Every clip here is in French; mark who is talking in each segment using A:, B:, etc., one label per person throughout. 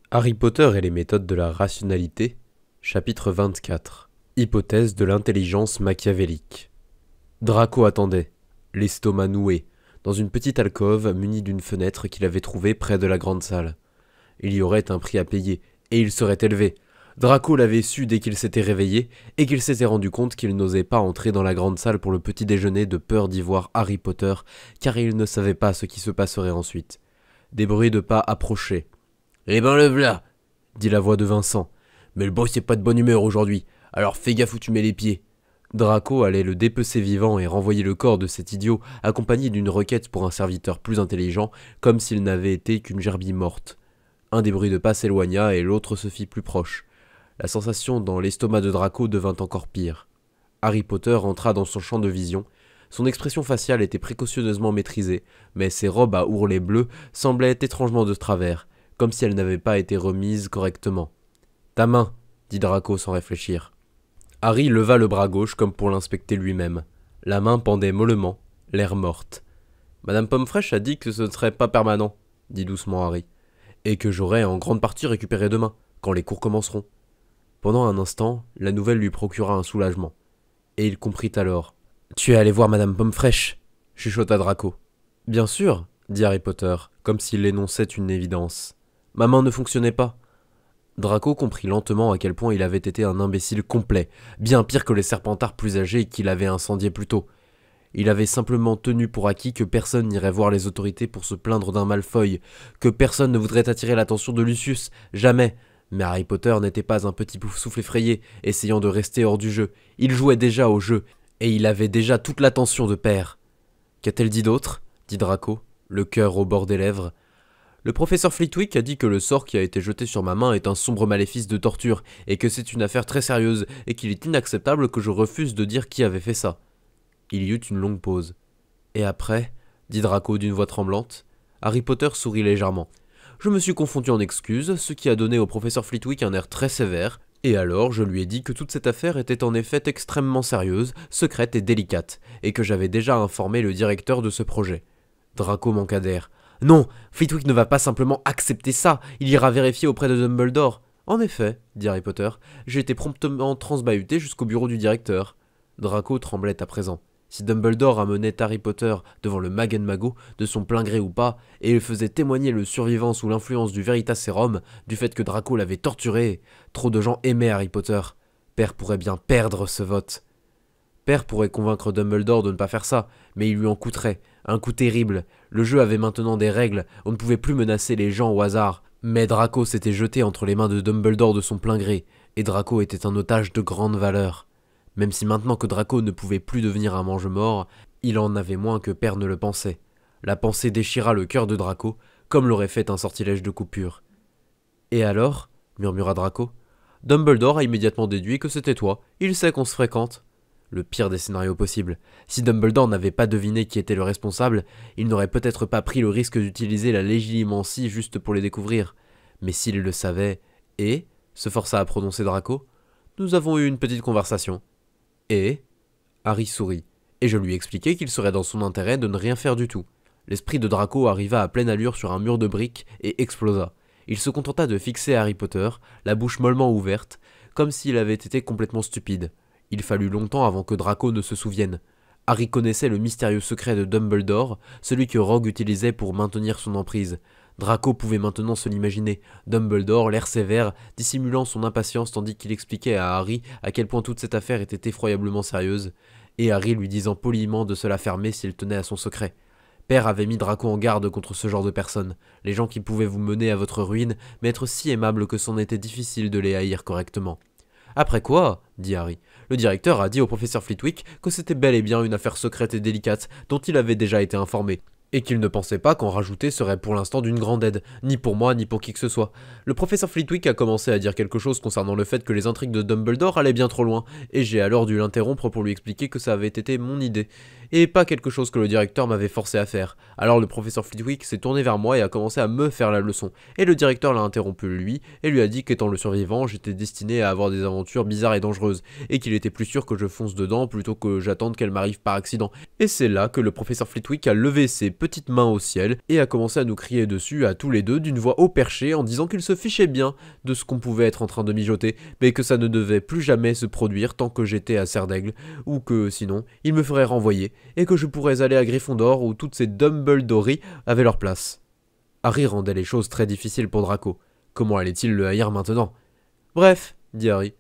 A: Harry Potter et les méthodes de la rationalité, chapitre 24. Hypothèse de l'intelligence machiavélique. Draco attendait, l'estomac noué, dans une petite alcôve munie d'une fenêtre qu'il avait trouvée près de la grande salle. Il y aurait un prix à payer, et il serait élevé. Draco l'avait su dès qu'il s'était réveillé, et qu'il s'était rendu compte qu'il n'osait pas entrer dans la grande salle pour le petit déjeuner de peur d'y voir Harry Potter, car il ne savait pas ce qui se passerait ensuite. Des bruits de pas approchaient. « Eh ben le v'là !» dit la voix de Vincent. « Mais le boss est pas de bonne humeur aujourd'hui, alors fais gaffe où tu mets les pieds. » Draco allait le dépecer vivant et renvoyer le corps de cet idiot accompagné d'une requête pour un serviteur plus intelligent, comme s'il n'avait été qu'une gerbille morte. Un des bruits de pas s'éloigna et l'autre se fit plus proche. La sensation dans l'estomac de Draco devint encore pire. Harry Potter entra dans son champ de vision. Son expression faciale était précautionneusement maîtrisée, mais ses robes à ourlets bleus semblaient étrangement de travers, comme si elles n'avaient pas été remises correctement. « Ta main !» dit Draco sans réfléchir. Harry leva le bras gauche comme pour l'inspecter lui-même. La main pendait mollement, l'air morte. « Madame Pommefraîche a dit que ce ne serait pas permanent, » dit doucement Harry, « et que j'aurais en grande partie récupéré demain, quand les cours commenceront. » Pendant un instant, la nouvelle lui procura un soulagement. Et il comprit alors. « Tu es allé voir Madame Pommefraîche » chuchota Draco. « Bien sûr, » dit Harry Potter, comme s'il énonçait une évidence. « Ma main ne fonctionnait pas. » Draco comprit lentement à quel point il avait été un imbécile complet, bien pire que les Serpentards plus âgés qu'il avait incendiés plus tôt. Il avait simplement tenu pour acquis que personne n'irait voir les autorités pour se plaindre d'un Malfoy, que personne ne voudrait attirer l'attention de Lucius, jamais. Mais Harry Potter n'était pas un petit pouf-souffle effrayé, essayant de rester hors du jeu. Il jouait déjà au jeu, et il avait déjà toute l'attention de père. « Qu'a-t-elle dit d'autre » dit Draco, le cœur au bord des lèvres. « Le professeur Flitwick a dit que le sort qui a été jeté sur ma main est un sombre maléfice de torture, et que c'est une affaire très sérieuse, et qu'il est inacceptable que je refuse de dire qui avait fait ça. » Il y eut une longue pause. « Et après » dit Draco d'une voix tremblante. Harry Potter sourit légèrement. « Je me suis confondu en excuses, ce qui a donné au professeur Flitwick un air très sévère, et alors je lui ai dit que toute cette affaire était en effet extrêmement sérieuse, secrète et délicate, et que j'avais déjà informé le directeur de ce projet. » Draco manqua d'air. « Non, Flitwick ne va pas simplement accepter ça, il ira vérifier auprès de Dumbledore. »« En effet, » dit Harry Potter, « j'ai été promptement transbahuté jusqu'au bureau du directeur. » Draco tremblait à présent. Si Dumbledore amenait Harry Potter devant le Magen-Mago, de son plein gré ou pas, et il faisait témoigner le survivant sous l'influence du Veritaserum, du fait que Draco l'avait torturé, trop de gens aimaient Harry Potter. Père pourrait bien perdre ce vote. Père pourrait convaincre Dumbledore de ne pas faire ça, mais il lui en coûterait, un coup terrible. Le jeu avait maintenant des règles, on ne pouvait plus menacer les gens au hasard. Mais Draco s'était jeté entre les mains de Dumbledore de son plein gré, et Draco était un otage de grande valeur. Même si maintenant que Draco ne pouvait plus devenir un mange-mort, il en avait moins que Père ne le pensait. La pensée déchira le cœur de Draco, comme l'aurait fait un sortilège de coupure. « Et alors » murmura Draco. « Dumbledore a immédiatement déduit que c'était toi, il sait qu'on se fréquente. » Le pire des scénarios possibles. Si Dumbledore n'avait pas deviné qui était le responsable, il n'aurait peut-être pas pris le risque d'utiliser la légilimencie juste pour les découvrir. Mais s'il le savait, et se força à prononcer Draco, nous avons eu une petite conversation. Et Harry sourit, et je lui expliquai qu'il serait dans son intérêt de ne rien faire du tout. L'esprit de Draco arriva à pleine allure sur un mur de briques et explosa. Il se contenta de fixer Harry Potter, la bouche mollement ouverte, comme s'il avait été complètement stupide. Il fallut longtemps avant que Draco ne se souvienne. Harry connaissait le mystérieux secret de Dumbledore, celui que Rogue utilisait pour maintenir son emprise. Draco pouvait maintenant se l'imaginer, Dumbledore, l'air sévère, dissimulant son impatience tandis qu'il expliquait à Harry à quel point toute cette affaire était effroyablement sérieuse, et Harry lui disant poliment de se la fermer s'il tenait à son secret. Père avait mis Draco en garde contre ce genre de personnes, les gens qui pouvaient vous mener à votre ruine, mais être si aimables que c'en était difficile de les haïr correctement. Après quoi, dit Harry, le directeur a dit au professeur Flitwick que c'était bel et bien une affaire secrète et délicate dont il avait déjà été informé, et qu'il ne pensait pas qu'en rajouter serait pour l'instant d'une grande aide, ni pour moi ni pour qui que ce soit. Le professeur Flitwick a commencé à dire quelque chose concernant le fait que les intrigues de Dumbledore allaient bien trop loin, et j'ai alors dû l'interrompre pour lui expliquer que ça avait été mon idée, et pas quelque chose que le directeur m'avait forcé à faire. Alors le professeur Flitwick s'est tourné vers moi et a commencé à me faire la leçon, et le directeur l'a interrompu lui, et lui a dit qu'étant le survivant, j'étais destiné à avoir des aventures bizarres et dangereuses, et qu'il était plus sûr que je fonce dedans plutôt que j'attende qu'elle m'arrive par accident. Et c'est là que le professeur Flitwick a levé ses petites mains au ciel et a commencé à nous crier dessus à tous les deux d'une voix haut perchée en disant qu'il se fichait bien de ce qu'on pouvait être en train de mijoter, mais que ça ne devait plus jamais se produire tant que j'étais à Serdaigle, ou que sinon il me ferait renvoyer et que je pourrais aller à Gryffondor où toutes ces Dumbledories avaient leur place. Harry rendait les choses très difficiles pour Draco. Comment allait-il le haïr maintenant? Bref, dit Harry.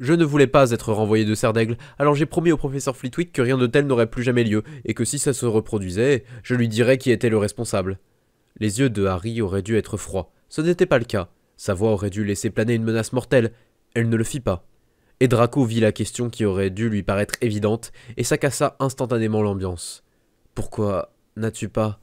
A: Je ne voulais pas être renvoyé de Serdaigle, alors j'ai promis au professeur Flitwick que rien de tel n'aurait plus jamais lieu, et que si ça se reproduisait, je lui dirais qui était le responsable. Les yeux de Harry auraient dû être froids. Ce n'était pas le cas. Sa voix aurait dû laisser planer une menace mortelle. Elle ne le fit pas. Et Draco vit la question qui aurait dû lui paraître évidente, et ça cassa instantanément l'ambiance. « Pourquoi n'as-tu pas ?»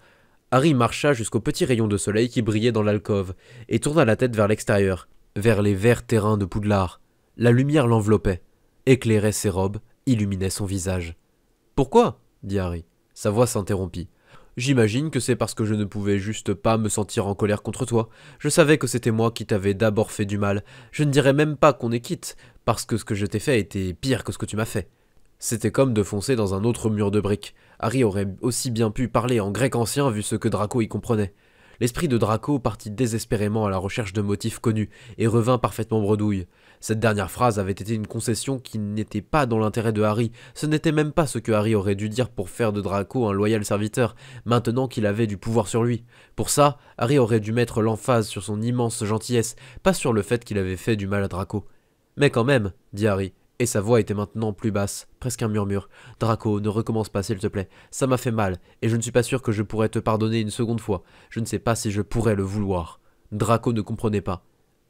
A: Harry marcha jusqu'au petit rayon de soleil qui brillait dans l'alcôve, et tourna la tête vers l'extérieur, vers les verts terrains de Poudlard. La lumière l'enveloppait, éclairait ses robes, illuminait son visage. « Pourquoi ?» dit Harry. Sa voix s'interrompit. « J'imagine que c'est parce que je ne pouvais juste pas me sentir en colère contre toi. Je savais que c'était moi qui t'avais d'abord fait du mal. Je ne dirais même pas qu'on est quitte, parce que ce que je t'ai fait était pire que ce que tu m'as fait. » C'était comme de foncer dans un autre mur de briques. Harry aurait aussi bien pu parler en grec ancien vu ce que Draco y comprenait. L'esprit de Draco partit désespérément à la recherche de motifs connus et revint parfaitement bredouille. Cette dernière phrase avait été une concession qui n'était pas dans l'intérêt de Harry. Ce n'était même pas ce que Harry aurait dû dire pour faire de Draco un loyal serviteur, maintenant qu'il avait du pouvoir sur lui. Pour ça, Harry aurait dû mettre l'emphase sur son immense gentillesse, pas sur le fait qu'il avait fait du mal à Draco. « Mais quand même, » dit Harry, et sa voix était maintenant plus basse, presque un murmure. « Draco, ne recommence pas s'il te plaît, ça m'a fait mal, et je ne suis pas sûr que je pourrais te pardonner une seconde fois. Je ne sais pas si je pourrais le vouloir. » Draco ne comprenait pas.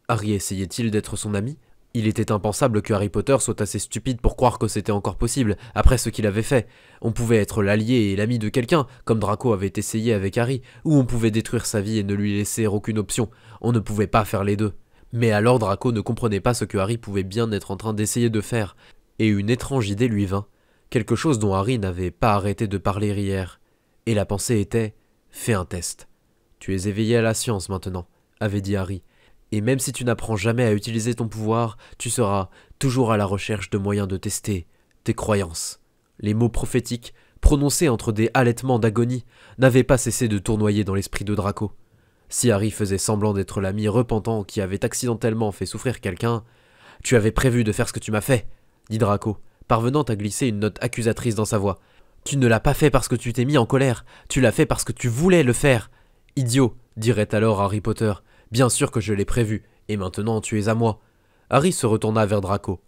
A: Harry essayait-il d'être son ami? Il était impensable que Harry Potter soit assez stupide pour croire que c'était encore possible, après ce qu'il avait fait. On pouvait être l'allié et l'ami de quelqu'un, comme Draco avait essayé avec Harry, ou on pouvait détruire sa vie et ne lui laisser aucune option. On ne pouvait pas faire les deux. Mais alors Draco ne comprenait pas ce que Harry pouvait bien être en train d'essayer de faire, et une étrange idée lui vint, quelque chose dont Harry n'avait pas arrêté de parler hier. Et la pensée était « Fais un test. Tu es éveillé à la science maintenant », avait dit Harry. Et même si tu n'apprends jamais à utiliser ton pouvoir, tu seras toujours à la recherche de moyens de tester tes croyances. Les mots prophétiques, prononcés entre des halètements d'agonie, n'avaient pas cessé de tournoyer dans l'esprit de Draco. Si Harry faisait semblant d'être l'ami repentant qui avait accidentellement fait souffrir quelqu'un, « Tu avais prévu de faire ce que tu m'as fait », dit Draco, parvenant à glisser une note accusatrice dans sa voix. « Tu ne l'as pas fait parce que tu t'es mis en colère, tu l'as fait parce que tu voulais le faire. »« Idiot », dirait alors Harry Potter. Bien sûr que je l'ai prévu, et maintenant tu es à moi. Harry se retourna vers Draco.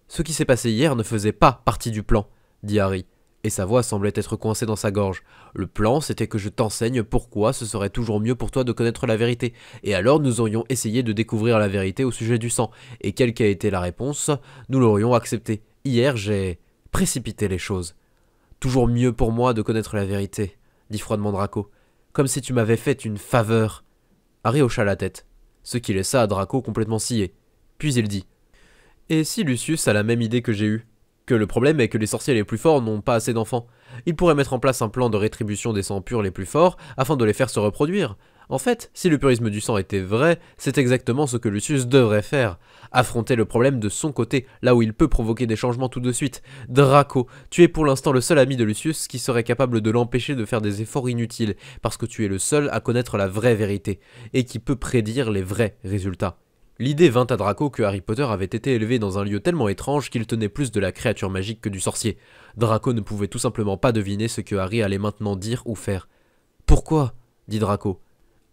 A: Ce qui s'est passé hier ne faisait pas partie du plan, dit Harry, et sa voix semblait être coincée dans sa gorge. Le plan, c'était que je t'enseigne pourquoi ce serait toujours mieux pour toi de connaître la vérité, et alors nous aurions essayé de découvrir la vérité au sujet du sang, et quelle qu'a été la réponse, nous l'aurions acceptée. Hier, j'ai précipité les choses. Toujours mieux pour moi de connaître la vérité, dit froidement Draco, comme si tu m'avais fait une faveur. Harry hocha la tête, ce qui laissa Draco complètement scié. Puis il dit « Et si Lucius a la même idée que j'ai eue? Que le problème est que les sorciers les plus forts n'ont pas assez d'enfants. Il pourrait mettre en place un plan de rétribution des sangs purs les plus forts afin de les faire se reproduire. En fait, si le purisme du sang était vrai, c'est exactement ce que Lucius devrait faire. Affronter le problème de son côté, là où il peut provoquer des changements tout de suite. Draco, tu es pour l'instant le seul ami de Lucius qui serait capable de l'empêcher de faire des efforts inutiles, parce que tu es le seul à connaître la vraie vérité, et qui peut prédire les vrais résultats. L'idée vint à Draco que Harry Potter avait été élevé dans un lieu tellement étrange qu'il tenait plus de la créature magique que du sorcier. Draco ne pouvait tout simplement pas deviner ce que Harry allait maintenant dire ou faire. « Pourquoi ?» dit Draco.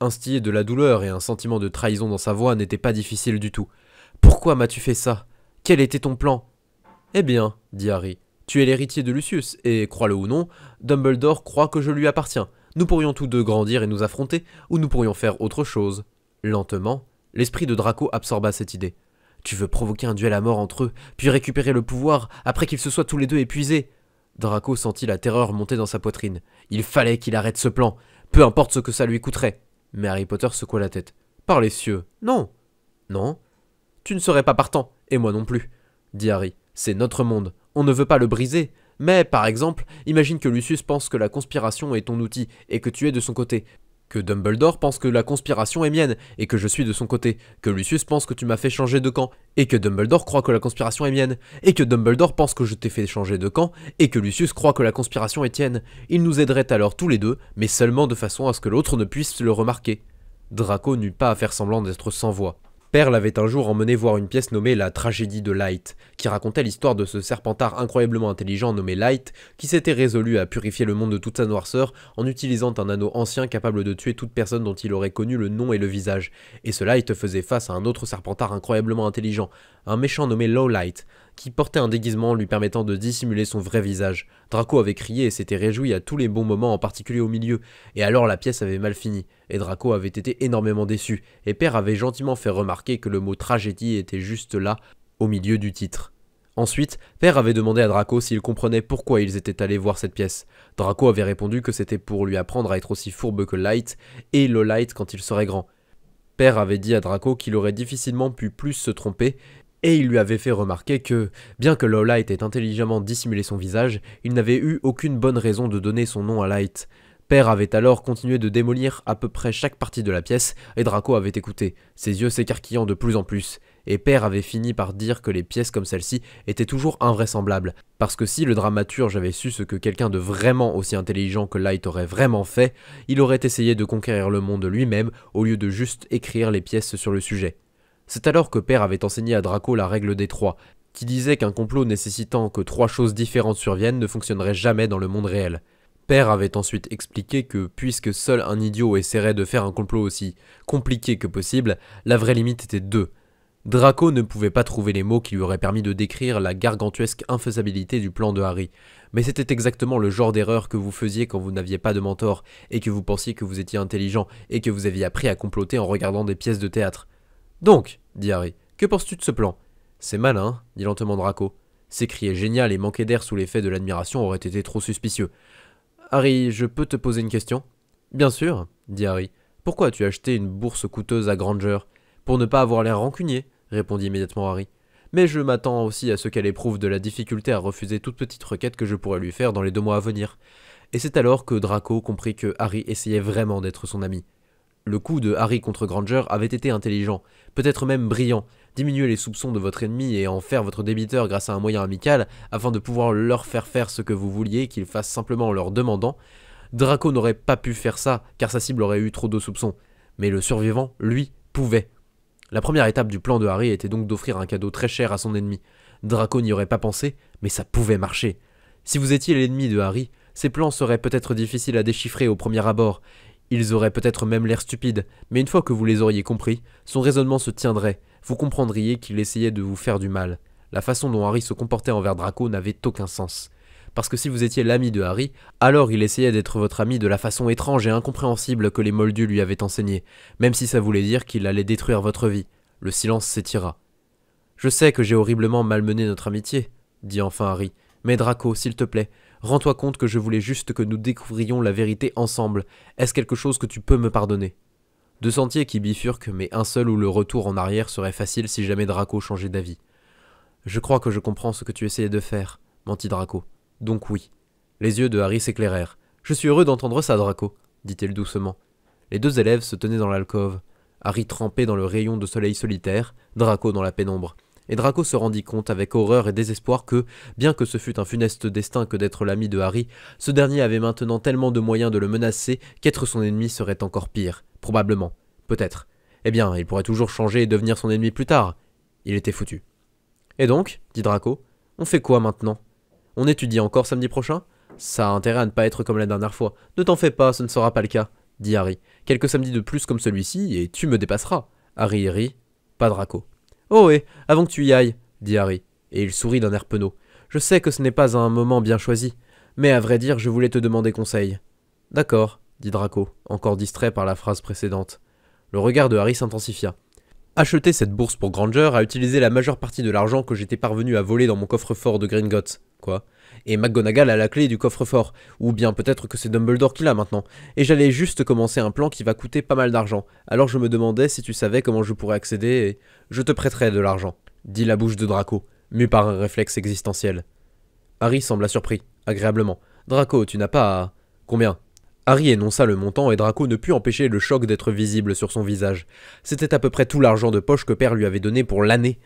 A: Instillé de la douleur et un sentiment de trahison dans sa voix n'était pas difficile du tout. « Pourquoi m'as-tu fait ça? Quel était ton plan ?»« Eh bien, dit Harry, tu es l'héritier de Lucius, et, crois-le ou non, Dumbledore croit que je lui appartiens. Nous pourrions tous deux grandir et nous affronter, ou nous pourrions faire autre chose. » Lentement, l'esprit de Draco absorba cette idée. « Tu veux provoquer un duel à mort entre eux, puis récupérer le pouvoir après qu'ils se soient tous les deux épuisés ?» Draco sentit la terreur monter dans sa poitrine. Il fallait qu'il arrête ce plan, peu importe ce que ça lui coûterait. Mais Harry Potter secoua la tête. « Par les cieux, non. »« Non. Tu ne serais pas partant, et moi non plus, » dit Harry. « C'est notre monde, on ne veut pas le briser. Mais, par exemple, imagine que Lucius pense que la conspiration est ton outil, et que tu es de son côté. Que Dumbledore pense que la conspiration est mienne, et que je suis de son côté. Que Lucius pense que tu m'as fait changer de camp, et que Dumbledore croit que la conspiration est mienne. Et que Dumbledore pense que je t'ai fait changer de camp, et que Lucius croit que la conspiration est tienne. Ils nous aideraient alors tous les deux, mais seulement de façon à ce que l'autre ne puisse le remarquer. Draco n'eut pas à faire semblant d'être sans voix. Père l'avait un jour emmené voir une pièce nommée La Tragédie de Light, qui racontait l'histoire de ce serpentard incroyablement intelligent nommé Light, qui s'était résolu à purifier le monde de toute sa noirceur en utilisant un anneau ancien capable de tuer toute personne dont il aurait connu le nom et le visage. Et ce Light faisait face à un autre serpentard incroyablement intelligent, un méchant nommé Lowlight, qui portait un déguisement lui permettant de dissimuler son vrai visage. Draco avait crié et s'était réjoui à tous les bons moments, en particulier au milieu, et alors la pièce avait mal fini, et Draco avait été énormément déçu, et Père avait gentiment fait remarquer que le mot tragédie était juste là, au milieu du titre. Ensuite, Père avait demandé à Draco s'il comprenait pourquoi ils étaient allés voir cette pièce. Draco avait répondu que c'était pour lui apprendre à être aussi fourbe que Light, et Lowlight quand il serait grand. Père avait dit à Draco qu'il aurait difficilement pu plus se tromper, et il lui avait fait remarquer que, bien que Lowlight ait intelligemment dissimulé son visage, il n'avait eu aucune bonne raison de donner son nom à Light. Père avait alors continué de démolir à peu près chaque partie de la pièce, et Draco avait écouté, ses yeux s'écarquillant de plus en plus, et Père avait fini par dire que les pièces comme celle-ci étaient toujours invraisemblables, parce que si le dramaturge avait su ce que quelqu'un de vraiment aussi intelligent que Light aurait vraiment fait, il aurait essayé de conquérir le monde lui-même au lieu de juste écrire les pièces sur le sujet. C'est alors que Père avait enseigné à Draco la règle des 3, qui disait qu'un complot nécessitant que 3 choses différentes surviennent ne fonctionnerait jamais dans le monde réel. Père avait ensuite expliqué que, puisque seul un idiot essaierait de faire un complot aussi compliqué que possible, la vraie limite était 2. Draco ne pouvait pas trouver les mots qui lui auraient permis de décrire la gargantuesque infaisabilité du plan de Harry, mais c'était exactement le genre d'erreur que vous faisiez quand vous n'aviez pas de mentor, et que vous pensiez que vous étiez intelligent, et que vous aviez appris à comploter en regardant des pièces de théâtre. Donc, dit Harry, que penses-tu de ce plan? C'est malin, dit lentement Draco. S'écrier génial et manquer d'air sous l'effet de l'admiration aurait été trop suspicieux. Harry, je peux te poser une question? Bien sûr, dit Harry. Pourquoi as-tu acheté une bourse coûteuse à Granger? Pour ne pas avoir l'air rancunier, répondit immédiatement Harry. Mais je m'attends aussi à ce qu'elle éprouve de la difficulté à refuser toute petite requête que je pourrais lui faire dans les 2 mois à venir. Et c'est alors que Draco comprit que Harry essayait vraiment d'être son ami. Le coup de Harry contre Granger avait été intelligent, peut-être même brillant. Diminuer les soupçons de votre ennemi et en faire votre débiteur grâce à un moyen amical, afin de pouvoir leur faire faire ce que vous vouliez qu'ils fassent simplement en leur demandant. Draco n'aurait pas pu faire ça, car sa cible aurait eu trop de soupçons. Mais le survivant, lui, pouvait. La première étape du plan de Harry était donc d'offrir un cadeau très cher à son ennemi. Draco n'y aurait pas pensé, mais ça pouvait marcher. Si vous étiez l'ennemi de Harry, ses plans seraient peut-être difficiles à déchiffrer au premier abord. Ils auraient peut-être même l'air stupides, mais une fois que vous les auriez compris, son raisonnement se tiendrait, vous comprendriez qu'il essayait de vous faire du mal. La façon dont Harry se comportait envers Draco n'avait aucun sens. Parce que si vous étiez l'ami de Harry, alors il essayait d'être votre ami de la façon étrange et incompréhensible que les Moldus lui avaient enseignée, même si ça voulait dire qu'il allait détruire votre vie. Le silence s'étira. « Je sais que j'ai horriblement malmené notre amitié, » dit enfin Harry, « mais Draco, s'il te plaît, rends-toi compte que je voulais juste que nous découvrions la vérité ensemble. Est-ce quelque chose que tu peux me pardonner ?» 2 sentiers qui bifurquent, mais un seul où le retour en arrière serait facile si jamais Draco changeait d'avis. « Je crois que je comprends ce que tu essayais de faire, » mentit Draco. « Donc oui. » Les yeux de Harry s'éclairèrent. « Je suis heureux d'entendre ça, Draco, » dit-il doucement. Les 2 élèves se tenaient dans l'alcôve. Harry trempé dans le rayon de soleil solitaire, Draco dans la pénombre. Et Draco se rendit compte avec horreur et désespoir que, bien que ce fût un funeste destin que d'être l'ami de Harry, ce dernier avait maintenant tellement de moyens de le menacer qu'être son ennemi serait encore pire. Probablement. Peut-être. Eh bien, il pourrait toujours changer et devenir son ennemi plus tard. Il était foutu. « Et donc, dit Draco, on fait quoi maintenant? On étudie encore samedi prochain? Ça a intérêt à ne pas être comme la dernière fois. Ne t'en fais pas, ce ne sera pas le cas, dit Harry. Quelques samedis de plus comme celui-ci, et tu me dépasseras. Harry rit, pas Draco. Oh ouais, avant que tu y ailles, dit Harry, et il sourit d'un air penaud. Je sais que ce n'est pas un moment bien choisi, mais à vrai dire, je voulais te demander conseil. D'accord, dit Draco, encore distrait par la phrase précédente. Le regard de Harry s'intensifia. Acheter cette bourse pour Granger a utilisé la majeure partie de l'argent que j'étais parvenu à voler dans mon coffre-fort de Gringotts. Quoi? Et McGonagall a la clé du coffre-fort, ou bien peut-être que c'est Dumbledore qui l'a maintenant. Et j'allais juste commencer un plan qui va coûter pas mal d'argent. Alors je me demandais si tu savais comment je pourrais accéder et je te prêterais de l'argent, dit la bouche de Draco, mue par un réflexe existentiel. Harry sembla surpris, agréablement. Draco, tu n'as pas à... Combien? Harry énonça le montant et Draco ne put empêcher le choc d'être visible sur son visage. C'était à peu près tout l'argent de poche que Père lui avait donné pour l'année.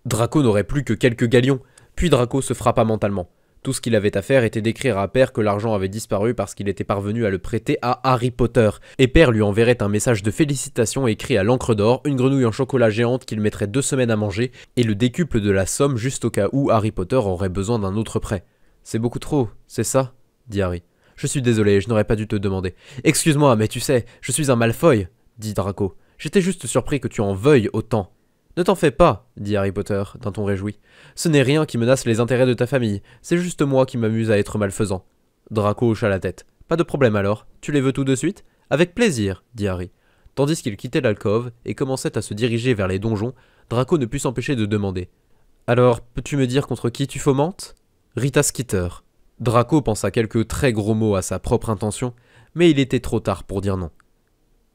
A: Draco n'aurait plus que quelques galions, puis Draco se frappa mentalement. Tout ce qu'il avait à faire était d'écrire à Père que l'argent avait disparu parce qu'il était parvenu à le prêter à Harry Potter, et Père lui enverrait un message de félicitations écrit à l'encre d'or, une grenouille en chocolat géante qu'il mettrait 2 semaines à manger, et le décuple de la somme juste au cas où Harry Potter aurait besoin d'un autre prêt. « C'est beaucoup trop, c'est ça ?» dit Harry. « Je suis désolé, je n'aurais pas dû te demander. »« Excuse-moi, mais tu sais, je suis un Malfoy, » dit Draco. « J'étais juste surpris que tu en veuilles autant. »« Ne t'en fais pas, » dit Harry Potter, d'un ton réjoui. « Ce n'est rien qui menace les intérêts de ta famille, c'est juste moi qui m'amuse à être malfaisant. » Draco hocha la tête. « Pas de problème alors, tu les veux tout de suite ?»« Avec plaisir, » dit Harry. Tandis qu'il quittait l'alcôve et commençait à se diriger vers les donjons, Draco ne put s'empêcher de demander. « Alors, peux-tu me dire contre qui tu fomentes ?»« Rita Skeeter. » Draco pensa quelques très gros mots à sa propre intention, mais il était trop tard pour dire non.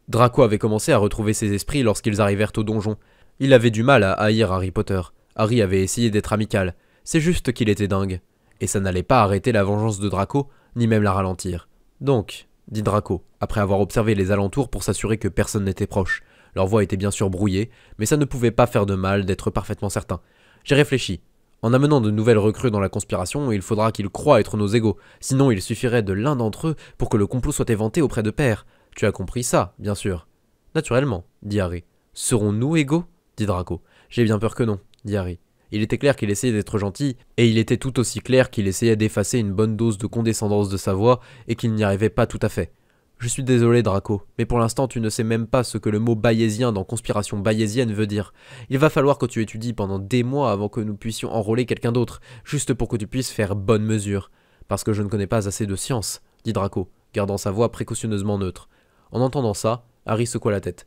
A: Draco avait commencé à retrouver ses esprits lorsqu'ils arrivèrent au donjon. Il avait du mal à haïr Harry Potter. Harry avait essayé d'être amical. C'est juste qu'il était dingue. Et ça n'allait pas arrêter la vengeance de Draco, ni même la ralentir. Donc, dit Draco, après avoir observé les alentours pour s'assurer que personne n'était proche. Leur voix était bien sûr brouillée, mais ça ne pouvait pas faire de mal d'être parfaitement certain. J'ai réfléchi. En amenant de nouvelles recrues dans la conspiration, il faudra qu'ils croient être nos égaux, sinon il suffirait de l'un d'entre eux pour que le complot soit éventé auprès de Père. Tu as compris ça, bien sûr. Naturellement, dit Harry. Serons-nous égaux ? Dit Draco. J'ai bien peur que non, dit Harry. Il était clair qu'il essayait d'être gentil, et il était tout aussi clair qu'il essayait d'effacer une bonne dose de condescendance de sa voix, et qu'il n'y arrivait pas tout à fait. Je suis désolé, Draco, mais pour l'instant tu ne sais même pas ce que le mot bayésien dans conspiration bayésienne veut dire. Il va falloir que tu étudies pendant des mois avant que nous puissions enrôler quelqu'un d'autre, juste pour que tu puisses faire bonne mesure. Parce que je ne connais pas assez de science, dit Draco, gardant sa voix précautionneusement neutre. En entendant ça, Harry secoua la tête.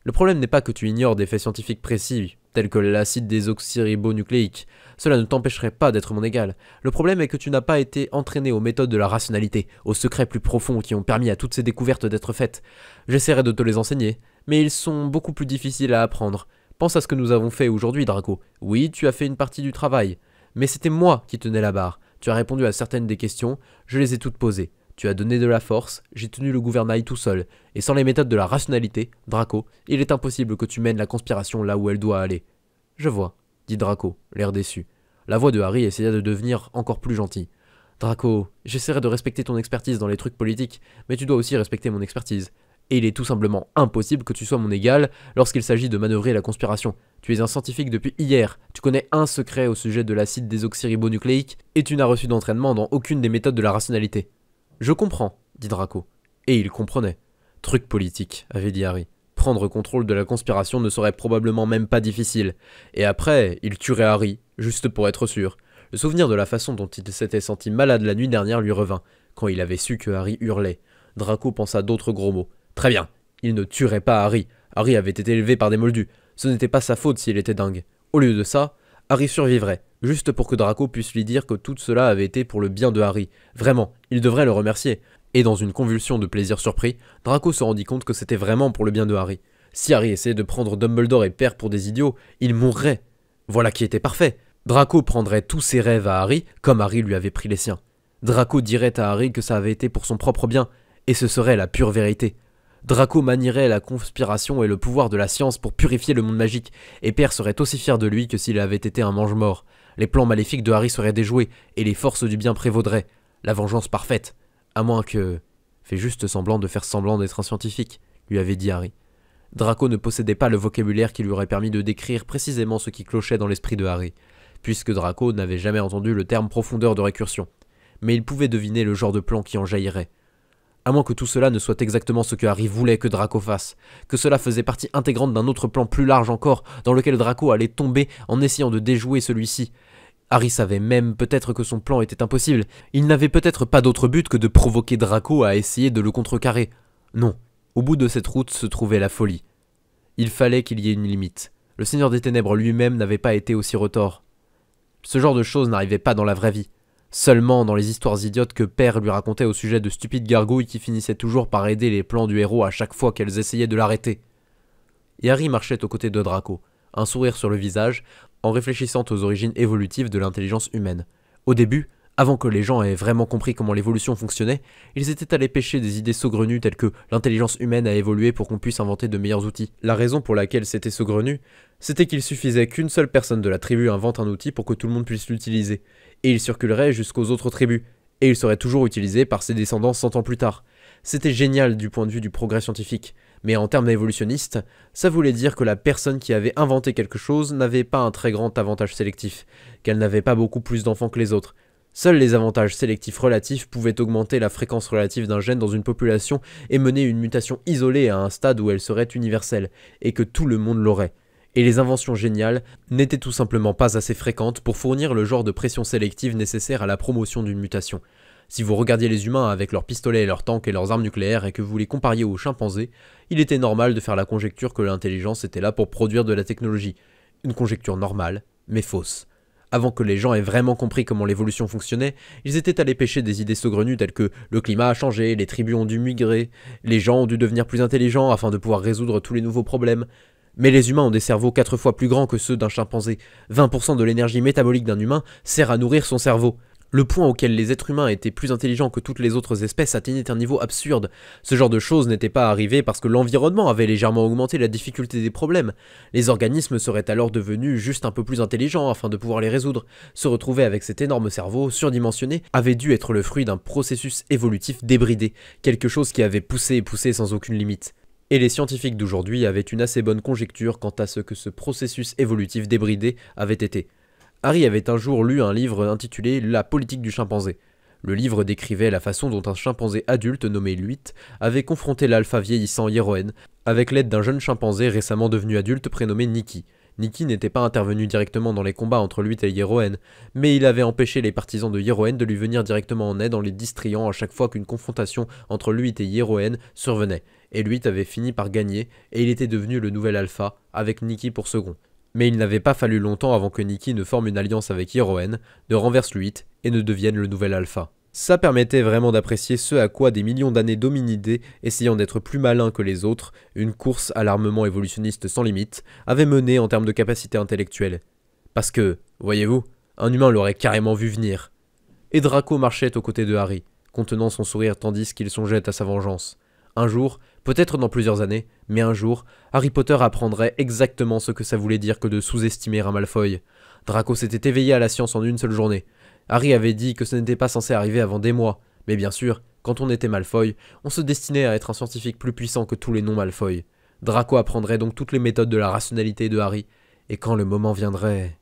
A: Le problème n'est pas que tu ignores des faits scientifiques précis, tels que l'acide désoxyribonucléique. Cela ne t'empêcherait pas d'être mon égal. Le problème est que tu n'as pas été entraîné aux méthodes de la rationalité, aux secrets plus profonds qui ont permis à toutes ces découvertes d'être faites. J'essaierai de te les enseigner, mais ils sont beaucoup plus difficiles à apprendre. Pense à ce que nous avons fait aujourd'hui, Draco. Oui, tu as fait une partie du travail, mais c'était moi qui tenais la barre. Tu as répondu à certaines des questions, je les ai toutes posées. Tu as donné de la force, j'ai tenu le gouvernail tout seul, et sans les méthodes de la rationalité, Draco, il est impossible que tu mènes la conspiration là où elle doit aller. Je vois, dit Draco, l'air déçu. La voix de Harry essaya de devenir encore plus gentille. Draco, j'essaierai de respecter ton expertise dans les trucs politiques, mais tu dois aussi respecter mon expertise. Et il est tout simplement impossible que tu sois mon égal lorsqu'il s'agit de manœuvrer la conspiration. Tu es un scientifique depuis hier, tu connais un secret au sujet de l'acide désoxyribonucléique, et tu n'as reçu d'entraînement dans aucune des méthodes de la rationalité. Je comprends, dit Draco. Et il comprenait. Truc politique, avait dit Harry. Prendre contrôle de la conspiration ne serait probablement même pas difficile. Et après, il tuerait Harry, juste pour être sûr. Le souvenir de la façon dont il s'était senti malade la nuit dernière lui revint, quand il avait su que Harry hurlait. Draco pensa d'autres gros mots. Très bien, il ne tuerait pas Harry. Harry avait été élevé par des moldus. Ce n'était pas sa faute s'il était dingue. Au lieu de ça, Harry survivrait, juste pour que Draco puisse lui dire que tout cela avait été pour le bien de Harry. Vraiment, il devrait le remercier. Et dans une convulsion de plaisir surpris, Draco se rendit compte que c'était vraiment pour le bien de Harry. Si Harry essayait de prendre Dumbledore et Père pour des idiots, il mourrait. Voilà qui était parfait. Draco prendrait tous ses rêves à Harry, comme Harry lui avait pris les siens. Draco dirait à Harry que ça avait été pour son propre bien, et ce serait la pure vérité. Draco manierait la conspiration et le pouvoir de la science pour purifier le monde magique, et Père serait aussi fier de lui que s'il avait été un mange-mort. Les plans maléfiques de Harry seraient déjoués, et les forces du bien prévaudraient. La vengeance parfaite. À moins que... Fais juste semblant de faire semblant d'être un scientifique, lui avait dit Harry. Draco ne possédait pas le vocabulaire qui lui aurait permis de décrire précisément ce qui clochait dans l'esprit de Harry, puisque Draco n'avait jamais entendu le terme profondeur de récursion. Mais il pouvait deviner le genre de plan qui en jaillirait. À moins que tout cela ne soit exactement ce que Harry voulait que Draco fasse, que cela faisait partie intégrante d'un autre plan plus large encore, dans lequel Draco allait tomber en essayant de déjouer celui-ci. Harry savait même peut-être que son plan était impossible, il n'avait peut-être pas d'autre but que de provoquer Draco à essayer de le contrecarrer. Non, au bout de cette route se trouvait la folie. Il fallait qu'il y ait une limite. Le Seigneur des Ténèbres lui-même n'avait pas été aussi retors. Ce genre de choses n'arrivait pas dans la vraie vie. Seulement dans les histoires idiotes que Père lui racontait au sujet de stupides gargouilles qui finissaient toujours par aider les plans du héros à chaque fois qu'elles essayaient de l'arrêter. Et Harry marchait aux côtés de Draco, un sourire sur le visage, en réfléchissant aux origines évolutives de l'intelligence humaine. Au début, Avant que les gens aient vraiment compris comment l'évolution fonctionnait, ils étaient allés pêcher des idées saugrenues telles que l'intelligence humaine a évolué pour qu'on puisse inventer de meilleurs outils. La raison pour laquelle c'était saugrenu, c'était qu'il suffisait qu'une seule personne de la tribu invente un outil pour que tout le monde puisse l'utiliser, et il circulerait jusqu'aux autres tribus, et il serait toujours utilisé par ses descendants 100 ans plus tard. C'était génial du point de vue du progrès scientifique, mais en termes évolutionnistes, ça voulait dire que la personne qui avait inventé quelque chose n'avait pas un très grand avantage sélectif, qu'elle n'avait pas beaucoup plus d'enfants que les autres. Seuls les avantages sélectifs relatifs pouvaient augmenter la fréquence relative d'un gène dans une population et mener une mutation isolée à un stade où elle serait universelle, et que tout le monde l'aurait. Et les inventions géniales n'étaient tout simplement pas assez fréquentes pour fournir le genre de pression sélective nécessaire à la promotion d'une mutation. Si vous regardiez les humains avec leurs pistolets et leurs tanks et leurs armes nucléaires et que vous les compariez aux chimpanzés, il était normal de faire la conjecture que l'intelligence était là pour produire de la technologie. Une conjecture normale, mais fausse. Avant que les gens aient vraiment compris comment l'évolution fonctionnait, ils étaient allés pêcher des idées saugrenues telles que le climat a changé, les tribus ont dû migrer, les gens ont dû devenir plus intelligents afin de pouvoir résoudre tous les nouveaux problèmes. Mais les humains ont des cerveaux 4 fois plus grands que ceux d'un chimpanzé. 20% de l'énergie métabolique d'un humain sert à nourrir son cerveau. Le point auquel les êtres humains étaient plus intelligents que toutes les autres espèces atteignait un niveau absurde. Ce genre de choses n'était pas arrivé parce que l'environnement avait légèrement augmenté la difficulté des problèmes. Les organismes seraient alors devenus juste un peu plus intelligents afin de pouvoir les résoudre. Se retrouver avec cet énorme cerveau surdimensionné avait dû être le fruit d'un processus évolutif débridé, quelque chose qui avait poussé et poussé sans aucune limite. Et les scientifiques d'aujourd'hui avaient une assez bonne conjecture quant à ce que ce processus évolutif débridé avait été. Harry avait un jour lu un livre intitulé « La politique du chimpanzé ». Le livre décrivait la façon dont un chimpanzé adulte nommé Luit avait confronté l'alpha vieillissant Yeroen avec l'aide d'un jeune chimpanzé récemment devenu adulte prénommé Nikki. Nikki n'était pas intervenu directement dans les combats entre Luit et Yeroen, mais il avait empêché les partisans de Yeroen de lui venir directement en aide en les distrayant à chaque fois qu'une confrontation entre Luit et Yeroen survenait, et Luit avait fini par gagner et il était devenu le nouvel alpha, avec Nikki pour second. Mais il n'avait pas fallu longtemps avant que Nikki ne forme une alliance avec Yeroen, ne renverse Luit et ne devienne le nouvel alpha. Ça permettait vraiment d'apprécier ce à quoi des millions d'années d'hominidés, essayant d'être plus malins que les autres, une course à l'armement évolutionniste sans limite, avait mené en termes de capacité intellectuelle. Parce que, voyez-vous, un humain l'aurait carrément vu venir. Et Draco marchait aux côtés de Harry, contenant son sourire tandis qu'il songeait à sa vengeance. Un jour, peut-être dans plusieurs années, mais un jour, Harry Potter apprendrait exactement ce que ça voulait dire que de sous-estimer un Malfoy. Draco s'était éveillé à la science en une seule journée. Harry avait dit que ce n'était pas censé arriver avant des mois, mais bien sûr, quand on était Malfoy, on se destinait à être un scientifique plus puissant que tous les non-Malfoy. Draco apprendrait donc toutes les méthodes de la rationalité de Harry, et quand le moment viendrait...